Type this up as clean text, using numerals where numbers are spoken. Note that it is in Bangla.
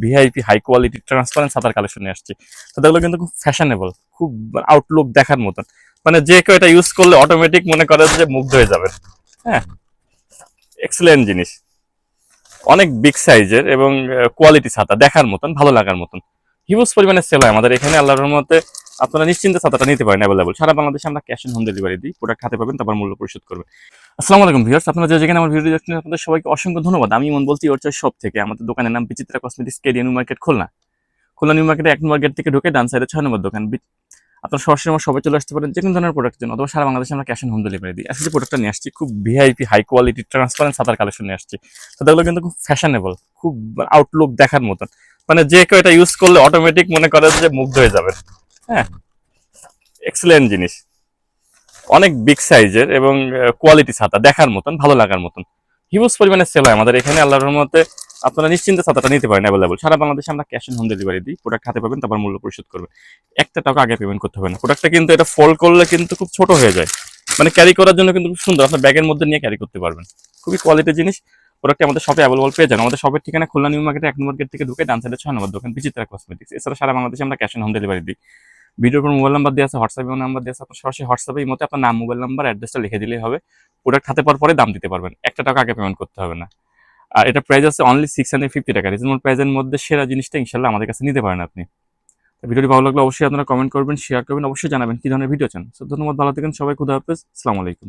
ভিআইপি হাই কোয়ালিটি ট্রান্সপারেন্ট ছাতার কালেকশন নিয়ে আসছি। ছাতাগুলো কিন্তু খুব ফ্যাশনেবল, খুব আউটলুক দেখার মতন। মানে যে কেউ এটা ইউজ করলে অটোমেটিক মনে করে যে মুগ্ধ হয়ে যাবে। হ্যাঁ, এক্সেলেন্ট জিনিস, অনেক বিগ সাইজের এবং কোয়ালিটি ছাতা দেখার মতন, ভালো লাগার মতন। হিউজ পরিমাণে সেল হয় আমাদের এখানে, আল্লাহর রহমতে আপনারা নিশ্চিন্তে ছাতাটা নিতে পারেন অ্যাভেলেবল। সারা বাংলাদেশে আমরা ক্যাশ অন হোম ডেলিভারি দিই, প্রোডাক্ট হাতে পাবেন, তারপর মূল্য পরিশোধ করবেন। আসসালামু আলাইকুম ভিউয়ার্স, আপনারা যেখানে আমার ভিডিও দেখছেন আপনাদের সবাইকে অসংখ্য ধন্যবাদ। আমি ইমন বলছি ওর শপ থেকে। আমাদের দোকানের নাম Bichitra cosmetics, Kedia new market, Khulna. Khulna new মার্কেটে 1 নম্বর গেট থেকে ঢুকে ডান সাইডে 6 নম্বর দোকান। আপনারা সরাসরি আমার সবাই চলে আসতে পারেন যে কোনো ধরনের প্রোডাক্টের জন্য, অথবা সারা বাংলাদেশে আমরা ক্যাশ অন হোম ডেলিভারি দিই। আজকে যে প্রোডাক্টটা নিয়ে আসছি, খুব ভিআইপি হাই কোয়ালিটি ট্রান্সপারেন্ট ছাতার কালেকশন নিয়ে আসছি। ছাতাগুলো কিন্তু খুব ফ্যাশনেবল, খুব আউটলুক দেখার মতন। মানে যে কেউ এটা ইউজ করলে অটোমেটিক মনে করে যে মুগ্ধ হয়ে যাবে। হ্যাঁ, এক্সেলেন্ট জিনিস, অনেক বিগ সাইজের এবং কোয়ালিটি ছাতা দেখার মতন, ভালো লাগার মতন। হিউজ পরিমাণে সেল হয় আমাদের এখানে, আল্লাহর রহমতে আপনারা নিশ্চিন্তে ছাতাটা নিতে পারেন অ্যাভেলেবল। সারা বাংলাদেশে আমরা ক্যাশ অন হোম ডেলিভারি দিই, প্রোডাক্ট হাতে পাবেন, তারপর মূল্য পরিশোধ করবেন। একটা টাকা আগে পেমেন্ট করতে হবে না। প্রোডাক্টটা কিন্তু এটা ফোল্ড করলে কিন্তু খুব ছোট হয়ে যায়, মানে ক্যারি করার জন্য কিন্তু খুব সুন্দর, আপনার ব্যাগের মধ্যে নিয়ে ক্যারি করতে পারবেন। খুবই কোয়ালিটির জিনিস। প্রোডাক্টটি আমাদের শপে অ্যাভেলেবল পেয়ে যান। আমাদের শপের ঠিকানা খুলনা নিউ মার্কেটে 1 নম্বর গেট থেকে ঢুকে ডান সাইডে 6 নম্বর দোকান, বিচিত্রা কসমেটিক্স। এছাড়া সারা বাংলাদেশে আমরা ক্যাশ অন হোম ডেলিভারি দিই। ভিডিওর উপর মোবাইল নাম্বার দেওয়া আছে, হোয়াটসঅ্যাপে নাম্বার দেওয়া আছে। আপনার সরাসরি হোয়াটসঅ্যাপে এই মতে আপনার নাম, মোবাইল নাম্বার, অ্যাড্রেসটা লিখে দিলেই হবে। প্রোডাক্ট হাতে পাওয়ার পরে দাম দিতে পারবেন, একটা টাকা আগে পেমেন্ট করতে হবে না। আর এটা প্রাইস আছে অনলি 650 টাকা। রিজনেবল প্রাইসের মধ্যে সেরা জিনিসটা ইনশাল্লাহ আমাদের কাছে নিতে পারেন আপনি। ভিডিওটি ভালো লাগলে অবশ্যই আপনারা কমেন্ট করবেন, শেয়ার করবেন, অবশ্যই জানাবেন কি ধরনের ভিডিও চান। ধন্যবাদ, ভালো থাকেন সবাই, খুদা হাফেজ, আসসালামু আলাইকুম।